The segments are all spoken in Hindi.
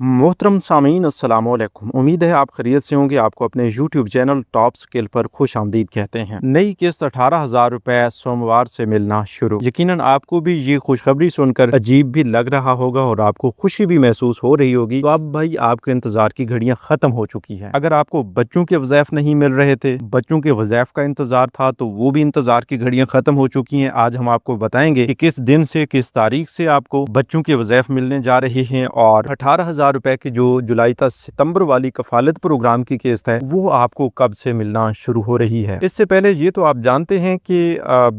मोहतरम सामीन अस्सलाम वालेकुम। उम्मीद है आप खैरियत से होंगे। आपको अपने YouTube चैनल टॉप स्किल पर खुश आमदीद कहते हैं। नई किस्त 18,000 रुपए सोमवार से मिलना शुरू। यकीनन आपको भी ये खुशखबरी सुनकर अजीब भी लग रहा होगा और आपको खुशी भी महसूस हो रही होगी। तो अब भाई आपके इंतजार की घड़ियां खत्म हो चुकी है। अगर आपको बच्चों के वज़ाइफ नहीं मिल रहे थे, बच्चों के वज़ाइफ का इंतजार था, तो वो भी इंतजार की घड़ियां खत्म हो चुकी हैं। आज हम आपको बताएंगे कि किस दिन से किस तारीख से आपको बच्चों के वज़ाइफ मिलने जा रहे हैं और 18,000 रुपए की जो जुलाई तक सितंबर वाली कफालत प्रोग्राम की किस्त है वो आपको कब से मिलना शुरू हो रही है। इससे पहले ये तो आप जानते हैं कि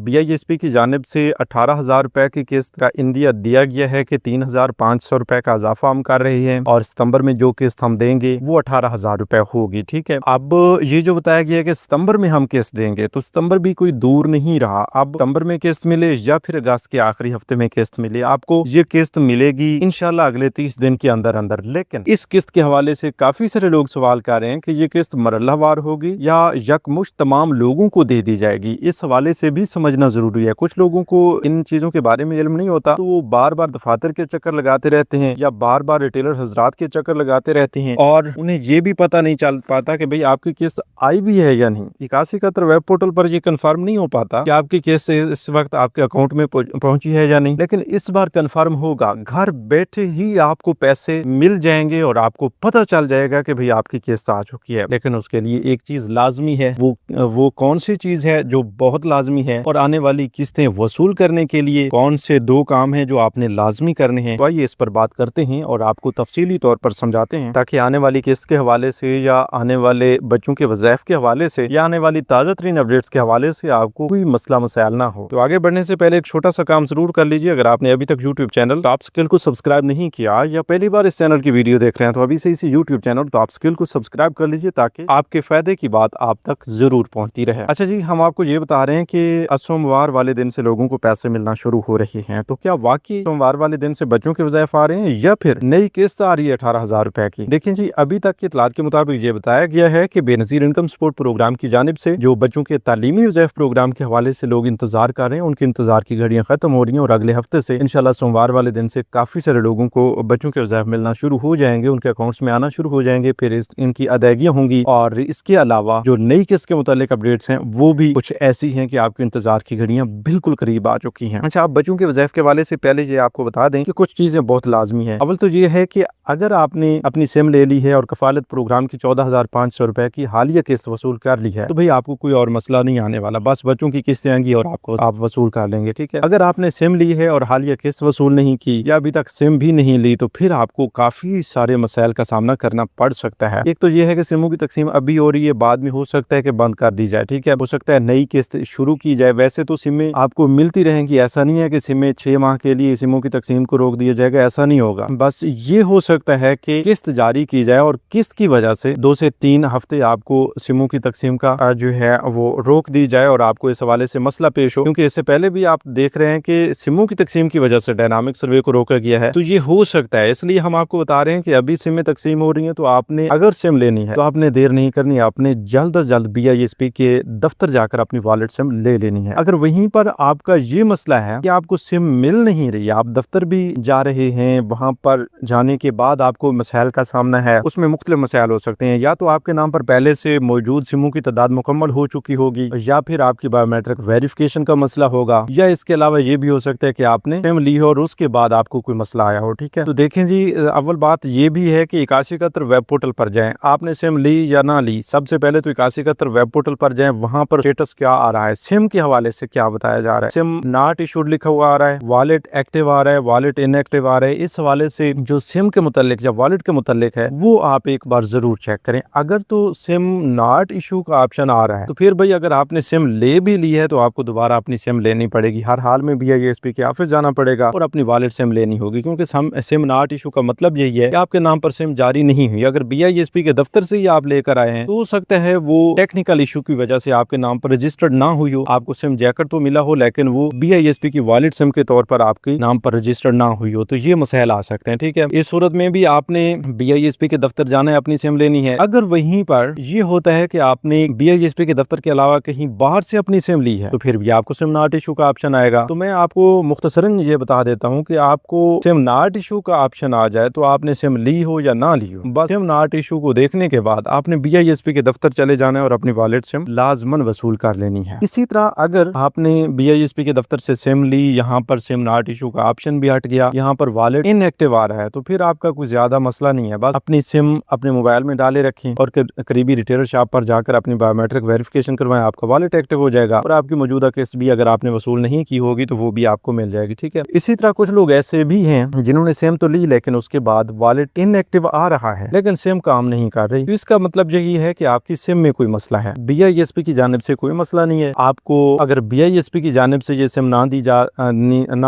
BISP की जानिब से 18,000 रुपए की किस्त का इंदिया दिया गया है कि 3,500 रुपए का इजाफा हम कर रहे हैं और सितंबर में जो किस्त हम देंगे वो 18,000 रुपए होगी। ठीक है, अब ये जो बताया गया है कि सितंबर में हम किस्त देंगे, तो सितंबर भी कोई दूर नहीं रहा। अब सितंबर में किस्त मिले या फिर अगस्त के आखिरी हफ्ते में किस्त मिले, आपको ये किस्त मिलेगी इंशाल्लाह अगले 30 दिन के अंदर अंदर। लेकिन इस किस्त के हवाले से काफी सारे लोग सवाल कर रहे हैं कि ये किस्त मरहलावार होगी या यकमुश्त तमाम लोगों को दे दी जाएगी। इस हवाले से भी समझना जरूरी है। कुछ लोगों को इन चीजों के बारे में इल्म नहीं होता, तो वो बार बार दफातर के चक्कर लगाते रहते हैं या बार बार रिटेलर हजरात के चक्कर लगाते रहते हैं और उन्हें ये भी पता नहीं चल पाता कि भाई आपकी किस्त आई भी है या नहीं। 8171 वेब पोर्टल पर ये कंफर्म नहीं हो पाता कि आपकी किस्त इस वक्त आपके अकाउंट में पहुंची है या नहीं, लेकिन इस बार कंफर्म होगा। घर बैठे ही आपको पैसे मिल जाएंगे और आपको पता चल जाएगा कि भाई आपकी किस्त आ चुकी है। लेकिन उसके लिए एक चीज लाजमी है। वो कौन सी चीज है जो बहुत लाजमी है, और आने वाली किस्तें वसूल करने के लिए कौन से 2 काम हैं जो आपने लाजमी करने हैं, तो आइए इस पर बात करते हैं और आपको तफसीली तौर पर समझाते हैं, ताकि आने वाली किस्त के हवाले से या आने वाले बच्चों के वज़ाइफ के हवाले से या आने वाली ताज़ा तरीन अपडेट्स के हवाले से आपको कोई मसला मसाइल ना हो। तो आगे बढ़ने से पहले एक छोटा सा काम जरूर कर लीजिए। अगर आपने अभी तक YouTube चैनल टॉप स्किल को सब्सक्राइब नहीं किया या पहली बार इस चैनल की वीडियो देख रहे हैं, तो अभी से इसी YouTube चैनल टॉप स्किल को सब्सक्राइब कर लीजिए ताकि आपके फायदे की बात आप तक जरूर पहुंचती रहे। अच्छा जी, हम आपको ये बता रहे हैं कि सोमवार वाले दिन से लोगों को पैसे मिलना शुरू हो रहे हैं। तो क्या वाकई सोमवार वाले दिन से बच्चों के वज़ाइफ आ रहे हैं या फिर नई किस्त आ रही है 18,000 रुपए की? देखिए जी, अभी तक की इतलात के मुताबिक ये बताया गया है कि बेनज़ीर इनकम सपोर्ट प्रोग्राम की जानिब से जो बच्चों के तालीमी वज़ाइफ प्रोग्राम के हवाले से लोग इंतजार कर रहे हैं, उनके इंतजार की घड़ियां खत्म हो रही हैं और अगले हफ्ते से इंशाल्लाह सोमवार वाले दिन से काफी सारे लोगों को बच्चों के वज़ाइफ मिलना शुरू हो जाएंगे, उनके अकाउंट्स में आना शुरू हो जाएंगे, फिर इनकी अदायगियां होंगी। और इसके अलावा जो नई किस्त के मुतालिक अपडेट्स हैं वो भी कुछ ऐसी हैं कि आपके इंतजार की घड़ियां बिल्कुल करीब आ चुकी हैं। अच्छा, आप बच्चों के वज़ाइफ के हवाले से पहले ये आपको बता दें कि कुछ चीजें बहुत लाजमी है। अव्वल तो ये है कि अगर आपने अपनी सिम ले ली है और कफालत प्रोग्राम की 14,500 रुपए की हालिया किस्त वसूल कर ली है, तो भाई आपको कोई और मसला नहीं आने वाला। बस बच्चों की किस्तें आएंगी और आप वसूल कर लेंगे। ठीक है, अगर आपने सिम ली है और हालिया किस्त वसूल नहीं की या अभी तक सिम भी नहीं ली, तो फिर आपको काफी सारे मसाइल का सामना करना पड़ सकता है। एक तो ये है कि सिमों की तकसीम अभी हो रही है, बाद में हो सकता है कि बंद कर दी जाए। ठीक है, हो सकता है नई किस्त शुरू की जाए। वैसे तो सिमें आपको मिलती रहेंगी, ऐसा नहीं है कि सिमें 6 माह के लिए सिमों की तकसीम को रोक दिया जाएगा, ऐसा नहीं होगा। बस ये हो सकता है कि किस्त जारी की जाए और किस्त की वजह से 2 से 3 हफ्ते आपको सिमों की तकसीम का जो है वो रोक दी जाए और आपको इस हवाले से मसला पेश हो, क्योंकि इससे पहले भी आप देख रहे हैं कि सिमों की तकसीम की वजह से डायनामिक सर्वे को रोका गया है। तो ये हो सकता है, इसलिए हम आपको बता रहे हैं कि अभी सिमें तकसीम हो रही हैं, तो आपने अगर सिम लेनी है तो आपने देर नहीं करनी, आपने जल्द अज जल्द BISP के दफ्तर जाकर अपनी वॉलेट सिम ले लेनी है। अगर वहीं पर आपका ये मसला है कि आपको सिम मिल नहीं रही, आप दफ्तर भी जा रहे हैं, वहां पर जाने के बाद आपको मसाइल का सामना है, उसमें मुख्तलिफ मसाइल हो सकते हैं। या तो आपके नाम पर पहले से मौजूद सिमों की तादाद मुकम्मल हो चुकी होगी, या फिर आपकी बायोमेट्रिक वेरिफिकेशन का मसला होगा, या इसके अलावा ये भी हो सकता है कि आपने सिम ली हो और उसके बाद आपको कोई मसला आया हो। ठीक है, तो देखें जी, अव्वल बात ये भी है कि 8171 वेब पोर्टल पर जाएं। आपने सिम ली या ना ली, सबसे पहले तो 8171 वेब पोर्टल पर जाएं, वहां पर स्टेटस क्या आ रहा है, सिम के हवाले से क्या बताया जा रहा है। सिम नॉट इशूड लिखा हुआ आ रहा है, वॉलेट एक्टिव आ रहा है, वॉलेट इनएक्टिव आ रहा है। इस हवाले से जो सिम के मुतालिक या वॉलेट के मुतालिक है वो आप एक बार जरूर चेक करें। अगर तो सिम नॉट इशू का ऑप्शन आ रहा है, तो फिर भाई अगर आपने सिम ले भी ली है तो आपको दोबारा अपनी सिम लेनी पड़ेगी। हर हाल में BISP के ऑफिस जाना पड़ेगा और अपनी वॉलेट सिम लेनी होगी, क्योंकि सिम नॉट इशू का मतलब यही है कि आपके नाम पर सिम जारी नहीं हुई। अगर BISP के दफ्तर से ही आप लेकर आए हैं तो हो सकता है वो टेक्निकल इशू की वजह से आपके नाम पर रजिस्टर्ड ना हुई हो, आपको सिम जैकेट तो मिला हो लेकिन वो BISP की वॉलेट सिम के तौर पर आपके नाम पर रजिस्टर्ड ना हुई हो, तो ये मसाइल आ सकते हैं। ठीक है, इस सूरत में भी आपने BISP के दफ्तर जाना है, अपनी सिम लेनी है। अगर वहीं पर ये होता है कि आपने BISP के दफ्तर के अलावा कहीं बाहर से अपनी सिम ली है, तो फिर भी आपको सिम नॉट इशू का ऑप्शन आएगा। तो मैं आपको मुख्तसरन ये बता देता हूँ कि आपको सिम नॉट इशू का ऑप्शन आ जाए तो आपने आपने सिम ली हो या ना ली हो, बस सिम नॉट इशू को देखने के बाद आपने BISP के दफ्तर चले जाना है और अपनी वॉलेट सिम लाजमन वसूल कर लेनी है। इसी तरह अगर आपने BISP के दफ्तर से सिम ली, यहाँ पर सिम नॉट इशू का ऑप्शन भी हट गया, यहाँ पर वॉलेट इनएक्टिव आ रहा है, तो फिर आपका कोई ज्यादा मसला नहीं है। बस अपनी सिम अपने मोबाइल में डाले रखें और करीबी रिटेलर शॉप पर जाकर अपनी बायोमेट्रिक वेरिफिकेशन करवाएं, आपका वॉलेट एक्टिव हो जाएगा और आपकी मौजूदा किस्त भी अगर आपने वसूल नहीं की होगी तो वो भी आपको मिल जाएगी। ठीक है। इसी तरह कुछ लोग ऐसे भी हैं जिन्होंने सिम तो ली लेकिन उसके बाद वॉलेट इनएक्टिव आ रहा है लेकिन सिम काम नहीं कर रही, तो इसका मतलब यही है कि आपकी सिम में कोई मसला है। BISP की जानिब से कोई मसला नहीं है। आपको अगर BISP की जानिब से ये सिम ना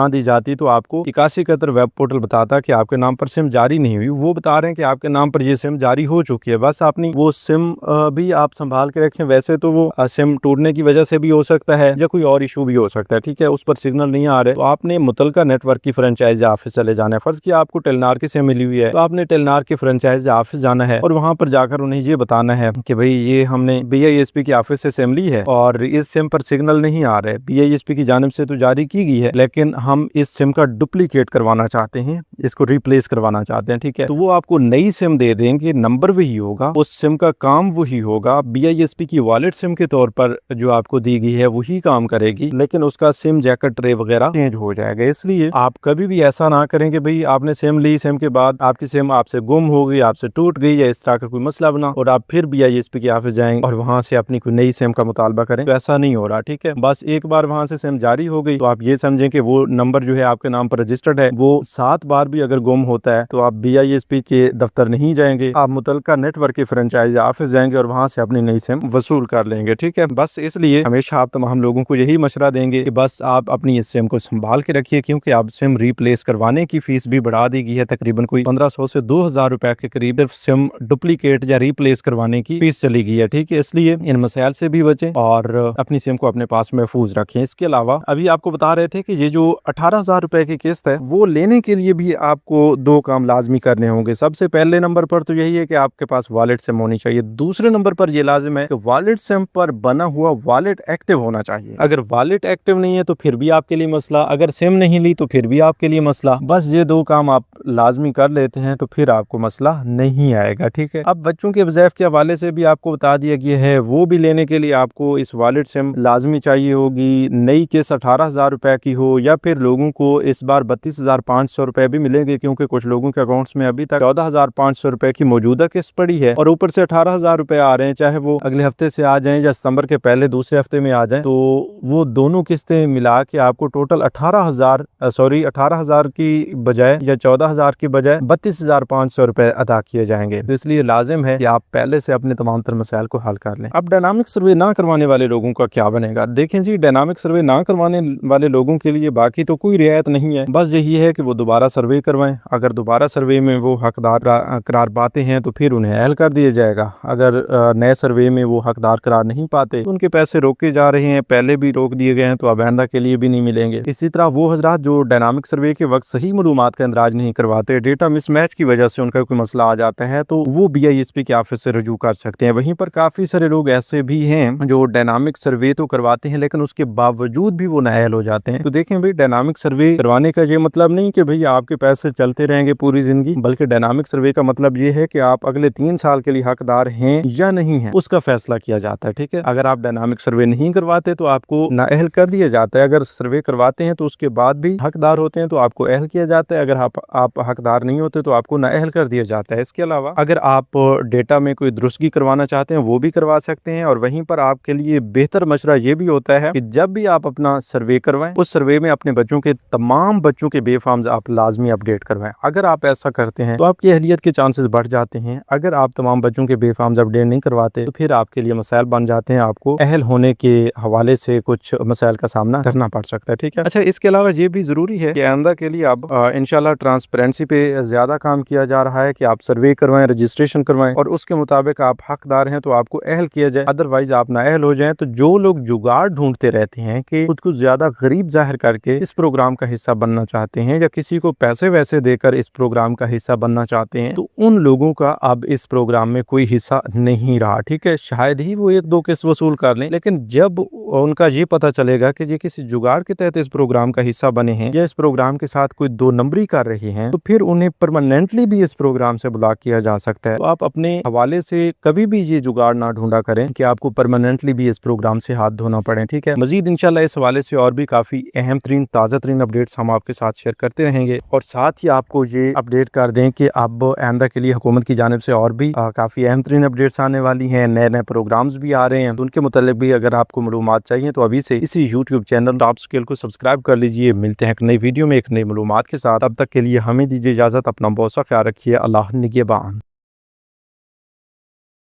दी जाती तो आपको 8171 वेब पोर्टल बताता कि आपके नाम पर सिम जारी नहीं हुई। वो बता रहे हैं कि आपके नाम पर ये सिम जारी हो चुकी है, बस आपने वो सिम भी आप संभाल के रखें। वैसे तो वो सिम टूटने की वजह से भी हो सकता है या कोई और इशू भी हो सकता है। ठीक है, उस पर सिग्नल नहीं आ रहे तो आपने मुतलका नेटवर्क की फ्रेंचाइजी ऑफिस चले जाना है। फर्ज किया आपको टेलनार की सिम मिली हुई है तो आपने टेलनार के फ्रेंचाइजी ऑफिस जाना है और वहां पर जाकर उन्हें ये बताना है कि भाई ये हमने BISP की ऑफिस से सिम ली है और इस सिम पर सिग्नल नहीं आ रहे, BISP की जानिब से तो जारी की गई है लेकिन हम इस सिम का डुप्लीकेट करवाना चाहते हैं, इसको रिप्लेस करवाना चाहते हैं। ठीक है, तो वो आपको नई सिम दे देंगे, नंबर वही होगा, उस सिम का काम वही होगा, BISP की वॉलेट सिम के तौर पर जो आपको दी गई है वही काम करेगी लेकिन उसका सिम जैकेट ट्रे वगैरह चेंज हो जाएगा। इसलिए आप कभी भी ऐसा ना करें कि भाई आपने सिम ली, सिम के बाद आपकी सिम आपसे गुम हो गई, आपसे टूट गई या इस तरह का कोई मसला बना और आप फिर BISP के ऑफिस जाएंगे और वहां से अपनी कोई नई सिम का मुतालबा करें, तो ऐसा नहीं हो रहा। ठीक है, बस एक बार वहां से सिम जारी हो गई तो आप ये समझें कि वो नंबर जो है आपके नाम पर रजिस्टर्ड है, वो 7 बार भी अगर गुम होता है तो आप BISP के दफ्तर नहीं जाएंगे, आप मुतलका नेटवर्क के फ्रेंचाइजी ऑफिस जाएंगे और वहां से अपनी नई सिम वसूल कर लेंगे। ठीक है, बस इसलिए हमेशा आप तमाम लोगों को यही मशवरा देंगे कि बस आप अपनी इस सिम को संभाल के रखिए क्योंकि आप सिम रिप्लेस करवाने की फीस भी बढ़ा दी गई है, तकरीबन कोई 1500 से 2000 रुपए के करीब सिम डुप्लीकेट या रिप्लेस करवाने की फीस चली गई है। ठीक है, इसलिए इन मसाइल से भी बचें और अपनी सिम को अपने पास महफूज रखें। इसके अलावा अभी आपको बता रहे थे कि ये जो 18,000 रुपए की किस्त है वो लेने के लिए भी आपको 2 काम लाजमी करने होंगे। सबसे पहले नंबर पर तो यही है कि आपके पास वॉलेट सिम होनी चाहिए। दूसरे नंबर पर यह लाजिम है कि वॉलेट सिम पर बना हुआ वॉलेट एक्टिव होना चाहिए। अगर वॉलेट एक्टिव नहीं है तो फिर भी आपके लिए मसला, अगर सिम नहीं ली तो फिर भी आपके लिए मसला। बस ये 2 काम आप लाजमी कर लेते हैं तो फिर आपको मसला नहीं आएगा। ठीक है, अब बच्चों के वज़ैफ के हवाले से भी आपको बता दिया गया है, वो भी लेने के लिए आपको इस वॉलेट सिम लाजमी चाहिए होगी। नई किस्त 18,000 रुपए की हो या फिर लोगों को इस बार 32,500 रुपए भी मिलेंगे क्योंकि कुछ लोगों के अकाउंट्स में अभी तक 14,500 रुपए की मौजूदा किस्त पड़ी है और ऊपर से 18,000 रुपए आ रहे हैं, चाहे वो अगले हफ्ते से आ जाएं या सितंबर के पहले दूसरे हफ्ते में आ जाएं, तो वो दोनों किस्तें मिला के आपको टोटल 18,000 की बजाय या 14,000 की बजाय 32,500 रुपए अदा किए जाएंगे। तो इसलिए लाजिम है कि आप पहले से अपने तमाम तर मसाइल को हल कर लें। अब डायनामिक सर्वे ना करवाने वाले लोगों का क्या बनेगा? देखें जी, डायनामिक सर्वे ना करवाने वाले लोगों के लिए बाकी तो कोई रियायत नहीं है, बस यही है कि वो दोबारा सर्वे करवाएं। अगर दोबारा सर्वे में वो हकदार करार पाते हैं तो फिर उन्हें अहल कर दिया जाएगा। अगर नए सर्वे में वो हकदार करार नहीं पाते तो उनके पैसे रोके जा रहे हैं, पहले भी रोक दिए गए हैं तो अब आइंदा के लिए भी नहीं मिलेंगे। इसी तरह वो हजरात जो डायनामिक सर्वे के वक्त सही मालूमात का इंदराज नहीं करवाते, डेटा मिसमैच की वजह से उनका कोई मसला आ जाता है, तो वो BISP के ऑफिस से रजू कर सकते हैं। वहीं पर काफी सारे लोग ऐसे भी हैं जो डायनामिक सर्वे तो करवाते हैं लेकिन उसके बावजूद भी वो नाअहल हो जाते हैं। तो देखें भाई, डायनामिक सर्वे करवाने का ये मतलब नहीं कि भाई आपके पैसे चलते रहेंगे पूरी जिंदगी, बल्कि डायनामिक सर्वे का मतलब ये है कि आप अगले 3 साल के लिए हकदार हैं या नहीं है, उसका फैसला किया जाता है। ठीक है, अगर आप डायनामिक सर्वे नहीं करवाते तो आपको नाअहल कर दिया जाता है। अगर सर्वे करवाते हैं तो उसके बाद भी हकदार होते हैं तो आपको अहल किया जाता है। अगर आप हकदार नहीं होते तो आपको नाअहल कर दिया जाता है। इसके अलावा अगर आप डेटा में कोई दुरुस्तगी करवाना चाहते हैं वो भी करवा सकते हैं। और वहीं पर आपके लिए बेहतर मशवरा ये भी होता है कि जब भी आप अपना सर्वे करवाएं, उस सर्वे में अपने बच्चों के तमाम बच्चों के बेफार्म्स आप लाजमी अपडेट करवाएं। अगर आप ऐसा करते हैं तो आपकी अहलियत के चांसेस बढ़ जाते हैं। अगर आप तमाम बच्चों के बेफार्म्स अपडेट नहीं करवाते तो फिर आपके लिए मसाइल बन जाते हैं, आपको अहल होने के हवाले से कुछ मसाइल का सामना करना पड़ सकता है। ठीक है, अच्छा, इसके अलावा ये भी जरूरी है कि आइंदा के लिए अब इंशाल्लाह ट्रांसपेरेंसी पे ज्यादा काम किया जा रहा है कि आप सर्वे करवाएं, रजिस्ट्रेशन करवाएं और उसके मुताबिक आप हकदार हैं तो आपको अहल किया जाए। अदरवाइज आप नाअहल हो जाएं तो जो लोग जुगाड़ ढूंढते रहते हैं कि खुद को ज्यादा गरीब जाहिर करके इस प्रोग्राम का हिस्सा बनना चाहते हैं या किसी को पैसे वैसे देकर इस प्रोग्राम का हिस्सा बनना चाहते हैं, तो उन लोगों का अब इस प्रोग्राम में कोई हिस्सा नहीं रहा। ठीक है, शायद ही वो 1-2 किस्त वसूल कर लें, लेकिन जब उनका ये पता चलेगा कि ये किसी जुगाड़ के तहत इस प्रोग्राम का हिस्सा बने हैं या इस प्रोग्राम के साथ कोई 2 नंबरी कर रहे हैं, तो फिर उन्हें परमानेंटली भी इस प्रोग्राम से ब्लॉक किया जा सकता है। तो आप अपने हवाले से कभी भी ये जुगाड़ ना ढूंढा करें कि आपको परमानेंटली भी इस प्रोग्राम से हाथ धोना पड़े। ठीक है, मजीद इंशाल्लाह इस हवाले से और भी काफी अहम तरीन ताज़ा तरीन अपडेट्स हम आपके साथ शेयर करते रहेंगे। और साथ ही आपको ये अपडेट कर दें कि अब आइंदा के लिए हुकूमत की जानिब से और भी काफी अहम तरीन अपडेट्स आने वाली हैं, नए नए प्रोग्राम्स भी आ रहे हैं। तो उनके मुतालिक भी अगर आपको मालूमात चाहिए तो अभी से इसी यूट्यूब चैनल टॉप स्केल को सब्सक्राइब कर लीजिए। मिलते हैं एक नई वीडियो में एक नई मालूमात के साथ। अब तक के लिए हमें दीजिए इजाजत। अपना बहुत सा ख्याल रखिए। अल्लाह निगहबान।